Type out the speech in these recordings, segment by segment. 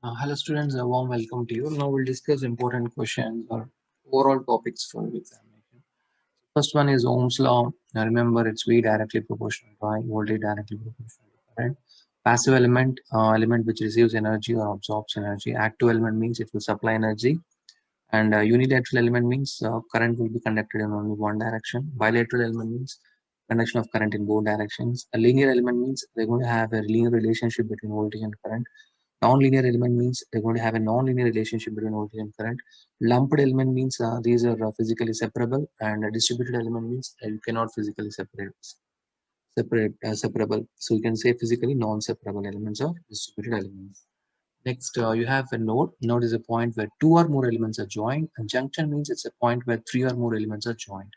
Hello students, a warm welcome to you. Now we'll discuss important questions or overall topics for the examination. First one is Ohm's law. Now remember it's V directly proportional to I, voltage directly proportional to current. Passive element, element which receives energy or absorbs energy. Active element means it will supply energy. And unilateral element means current will be conducted in only one direction. Bilateral element means conduction of current in both directions. A linear element means they're going to have a linear relationship between voltage and current. Non-linear element means they're going to have a non-linear relationship between voltage and current. Lumped element means these are physically separable, and a distributed element means you cannot physically separable. So you can say physically non-separable elements or distributed elements. Next, you have a node. Node is a point where two or more elements are joined. A junction means it's a point where three or more elements are joined.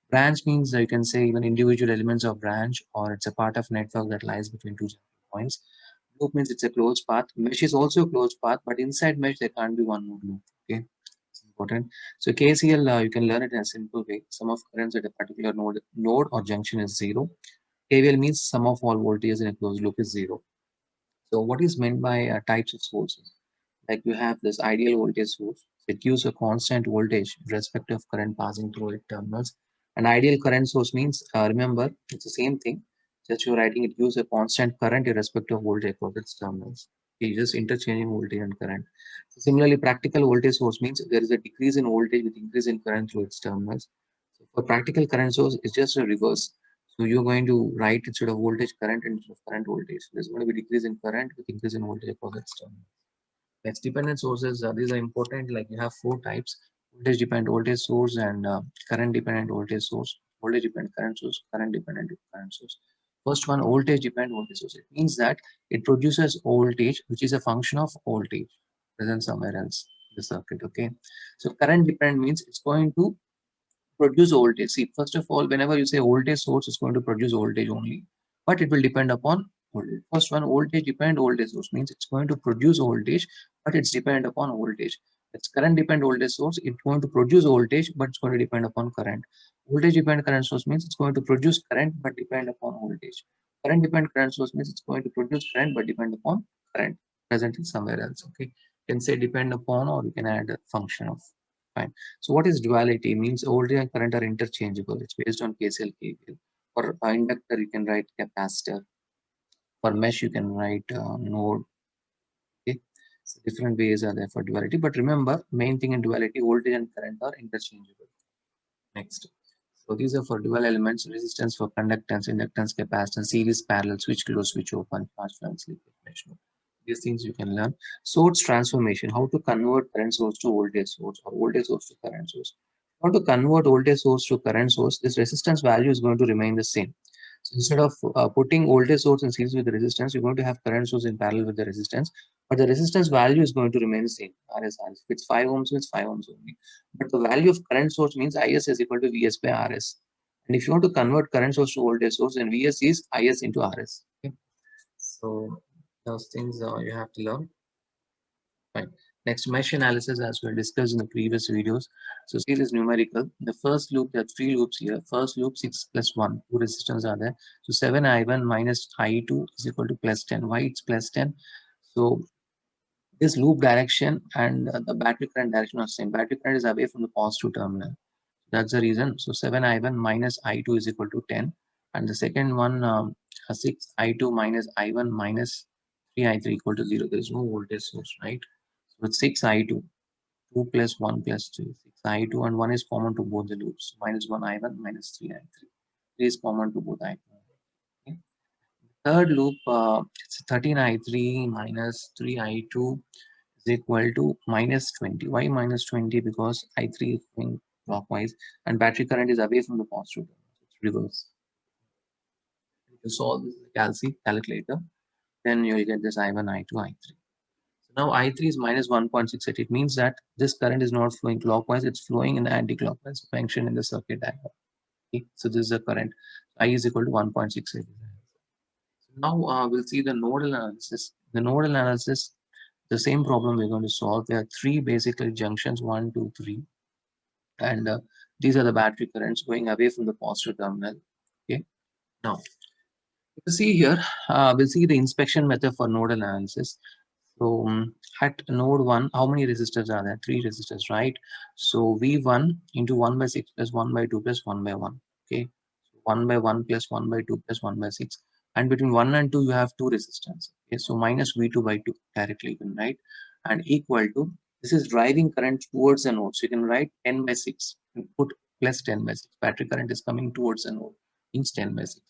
Branch means you can say even individual elements of branch, or it's a part of network that lies between two junction points. Loop means it's a closed path. Mesh is also a closed path, but inside mesh there can't be one more loop. Okay, it's important. So KCL, you can learn it in a simple way. Sum of currents at a particular node or junction is zero. KVL means sum of all voltages in a closed loop is zero. So what is meant by types of sources? Like you have this ideal voltage source. It gives a constant voltage irrespective of current passing through its terminals. An ideal current source means, remember, it's the same thing. Just you're writing it gives a constant current irrespective of voltage of its terminals. You just interchanging voltage and current. So similarly, practical voltage source means there is a decrease in voltage with increase in current through its terminals. So for practical current source, it's just a reverse. So you're going to write instead of voltage current instead of current voltage. There's going to be decrease in current with increase in voltage across its terminals. Next, dependent sources. These are important. Like you have four types: voltage dependent voltage source and current dependent voltage source, voltage dependent current source, current dependent current source. First one, voltage dependent voltage source. It means that it produces voltage, which is a function of voltage present somewhere else in the circuit. Okay, so current dependent means it's going to produce voltage. See, first of all, whenever you say voltage source is going to produce voltage only, but it will depend upon voltage. First one, voltage dependent voltage source means it's going to produce voltage, but it's dependent upon voltage. It's current dependent voltage source, it's going to produce voltage, but it's going to depend upon current. Voltage dependent current source means it's going to produce current, but depend upon voltage. Current dependent current source means it's going to produce current, but depend upon current present in somewhere else. Okay, you can say depend upon, or you can add a function of. Fine. So what is duality? Means voltage and current are interchangeable. It's based on KCL, KVL. For inductor, you can write capacitor. For mesh, you can write node. Okay. So different ways are there for duality. But remember, main thing in duality, voltage and current are interchangeable. Next. So these are for dual elements: resistance for conductance, inductance, capacitance, series, parallel, switch close, switch open, fast and sleep mesh. These things you can learn. Source transformation: how to convert current source to voltage source or voltage source to current source. How to convert voltage source to current source, this resistance value is going to remain the same. So instead of putting voltage source in series with the resistance, you're going to have current source in parallel with the resistance, but the resistance value is going to remain the same. RS. If it's 5 ohms, it's 5 ohms only. But the value of current source means IS is equal to VS by RS. And if you want to convert current source to voltage source, then VS is IS into RS. Okay. So those things you have to learn. Fine. Next, mesh analysis, as we discussed in the previous videos. So see this numerical. The first loop, there are three loops here. First loop, 6 plus 1. Two resistors are there. So 7I1 minus I2 is equal to plus 10. Why it's plus 10? So this loop direction and the battery current direction are same. Battery current is away from the positive terminal. That's the reason. So 7I1 minus I2 is equal to 10. And the second one, 6I2 minus I1 minus 3I3 equal to 0. There is no voltage source, right? So it's 6I2, 2 plus 1 plus 3, 6I2, and 1 is common to both the loops. Minus 1I1 minus 3I3. 3 is common to both I2. Okay. Third loop, it's 13I3 minus 3I2 is equal to minus 20. Why minus 20? Because I3 is going clockwise and battery current is away from the positive terminal. It's reverse. If you solve this in calculator, then you'll get this I1, I2, I3. So now I3 is minus 1.68. It means that this current is not flowing clockwise, it's flowing in the anti-clockwise function in the circuit diagram. Okay. So this is the current. I is equal to 1.68. So now we'll see the nodal analysis. The nodal analysis, the same problem we're going to solve. There are three basically junctions, 1, 2, 3. And these are the battery currents going away from the positive terminal. Okay. Now, you see here, we'll see the inspection method for nodal analysis. So at node 1, how many resistors are there? 3 resistors, right? So V1 into 1 by 6 plus 1 by 2 plus 1 by 1. Okay. 1 by 1 plus 1 by 2 plus 1 by 6. And between 1 and 2, you have 2 resistance. Okay. So minus V2 by 2 directly, you can write. And equal to, this is driving current towards the node. So you can write 10 by 6 and put plus 10 by 6. Battery current is coming towards the node, means 10 by 6.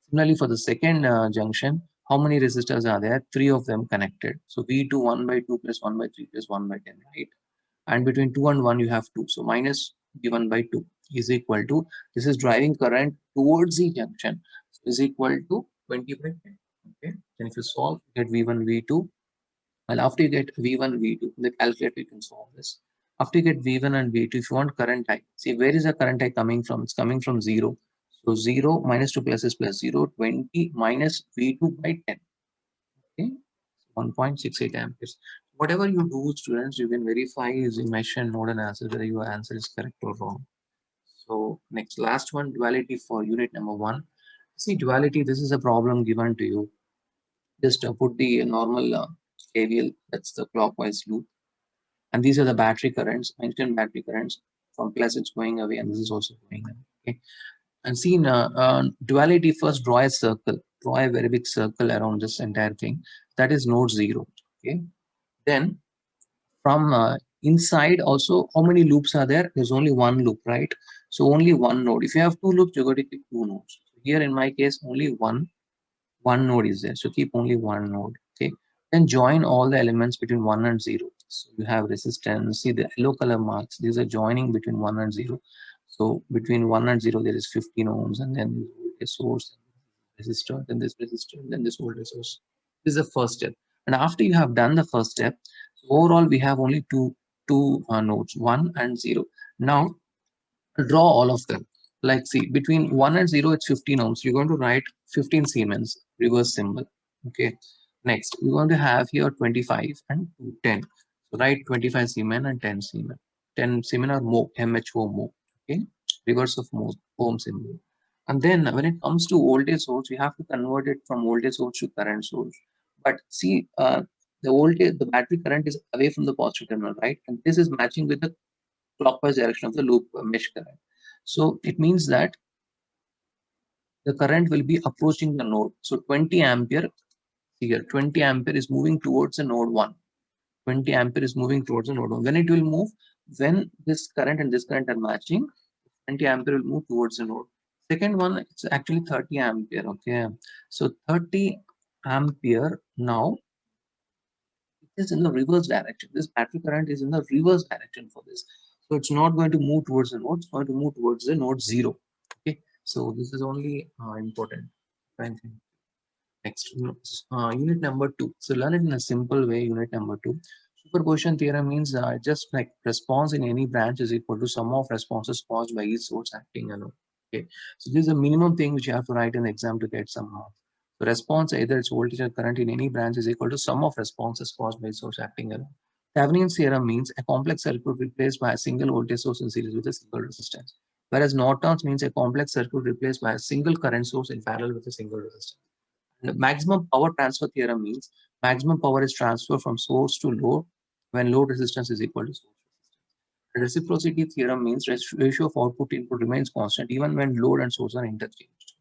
Similarly, for the second junction, how many resistors are there? 3 of them connected. So V2 1 by 2 plus 1 by 3 plus 1 by 10, right? And between 2 and 1, you have 2. So minus V1 by 2 is equal to, this is driving current towards the junction, so is equal to 20 by 10. Okay. Then if you solve, you get V1, V2. And after you get V1, V2, the calculator you can solve this. After you get V1 and V2, if you want current I, see where is the current I coming from? It's coming from 0. So 0 minus 2 plus is plus 0, 20 minus V2 by 10. Okay, 1.68 amperes. Whatever you do, students, you can verify using mesh and node and answer whether your answer is correct or wrong. So next, last one, duality for unit number 1. See, duality, this is a problem given to you. Just put the normal KVL, that's the clockwise loop. And these are the battery currents, mentioned battery currents. From plus it's going away, and this is also going away. Okay. And see, in duality, first draw a circle. Draw a very big circle around this entire thing. That is node 0. Okay. Then from inside also, how many loops are there? There's only one loop, right? So only one node. If you have two loops, you're going to keep two nodes. Here in my case, only one node is there. So keep only one node. Okay. Then join all the elements between 1 and 0. So you have resistance. See the yellow color marks. These are joining between 1 and 0. So between 1 and 0, there is 15 ohms, and then a source, resistor, then this resistor, then this voltage source. This is the first step. And after you have done the first step, so overall we have only two nodes, 1 and 0. Now draw all of them. Like see, between 1 and 0, it's 15 ohms. You're going to write 15 Siemens, reverse symbol. Okay. Next, you're going to have here 25 and 10. So write 25 Siemens and 10 Siemens. 10 Siemens or mho, MHO mho. Okay. Reverse of mho, ohm symbol. And then when it comes to voltage source, we have to convert it from voltage source to current source. But see, the voltage, the battery current is away from the positive terminal, right? And this is matching with the clockwise direction of the loop mesh current. So it means that the current will be approaching the node. So 20 ampere here, 20 ampere is moving towards the node 1. 20 ampere is moving towards the node 1. When it will move, when this current and this current are matching, 20 ampere will move towards the node. Second one, it's actually 30 ampere. Okay. So 30 ampere now it is in the reverse direction. This battery current is in the reverse direction for this. So it's not going to move towards the node, it's going to move towards the node 0. Okay. So this is only important. Next, unit number 2. So learn it in a simple way. Unit number 2. Superposition theorem means just like response in any branch is equal to sum of responses caused by each source acting alone. Okay. So this is a minimum thing which you have to write in the exam to get some marks. So response, either its voltage or current in any branch, is equal to sum of responses caused by source acting alone. Thevenin's theorem means a complex circuit replaced by a single voltage source in series with a single resistance. Whereas Norton's means a complex circuit replaced by a single current source in parallel with a single resistance. And the maximum power transfer theorem means maximum power is transferred from source to load when load resistance is equal to source resistance. The reciprocity theorem means ratio of output input remains constant even when load and source are interchanged.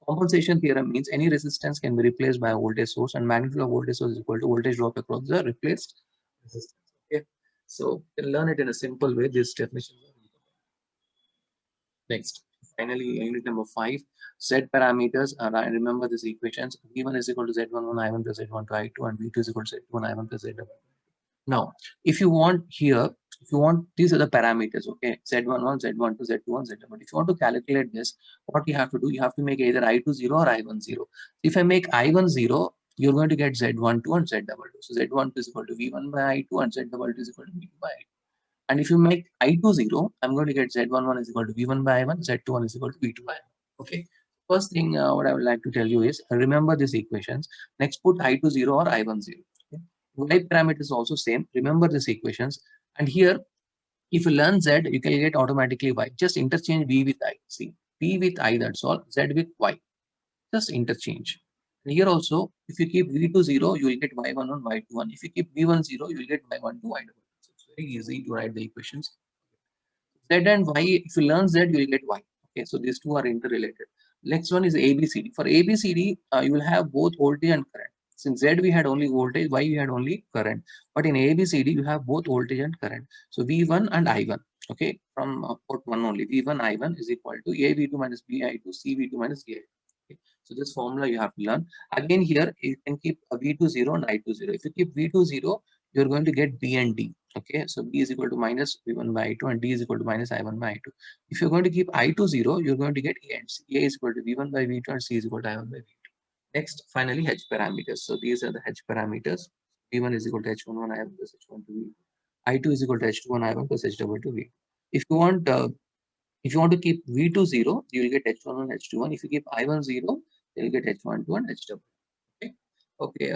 Compensation theorem means any resistance can be replaced by a voltage source, and magnitude of voltage source is equal to voltage drop across the replaced resistance. Okay, so you can learn it in a simple way. This definition. Next, finally, unit number 5, Z parameters. And I remember these equations. V1 is equal to Z11 I1 plus Z12 I2, and V2 is equal to Z21 I1 plus Z11. Now, if you want here, if you want, these are the parameters, okay? Z11, Z12, Z21, Z11. If you want to calculate this, what you have to do, you have to make either I2 0 or I1 0. If I make I1 0, you're going to get Z12 and Z22. So Z12 is equal to V1 by I2 and Z22 is equal to V2 by I2. And if you make I2 0, I'm going to get Z11 is equal to V1 by I1, Z21 is equal to V2 by I1. Okay. First thing what I would like to tell you is remember these equations. Next, put I2 0 or I1 0. Okay. Y parameter is also same. Remember these equations. And here, if you learn Z, you can get automatically Y. Just interchange V with I. See, V with I, that's all. Z with Y. Just interchange. Here also, if you keep v2 0, you will get y1 on y2 1. If you keep v1 0, you will get y1 to y2. So it's very easy to write the equations. Z and Y, if you learn Z, you will get Y. Okay, so these two are interrelated. Next one is ABCD. For ABCD, you will have both voltage and current. Since Z we had only voltage, Y we had only current. But in ABCD, you have both voltage and current. So V1 and I1. Okay, from port 1 only. V1 I1 is equal to AV2 minus BI2, CV2 minus DI2. Okay, so this formula you have to learn. Again, here you can keep V2 0 and I2 0. If you keep V2 0, you're going to get B and D. Okay, so B is equal to minus V1 by I2 and D is equal to minus I1 by I2. If you're going to keep I2 0, you're going to get A and C. A is equal to V1 by V2 and C is equal to I1 by V2. Next, finally, H parameters. So these are the H parameters. V1 is equal to H11 I1 plus H1 to V2. I2 is equal to H21 I1 plus H2 to V2. If you want to keep V2 0, you will get H1 and H21. If you keep I1 0, you'll get H12 and H2. Okay. Okay.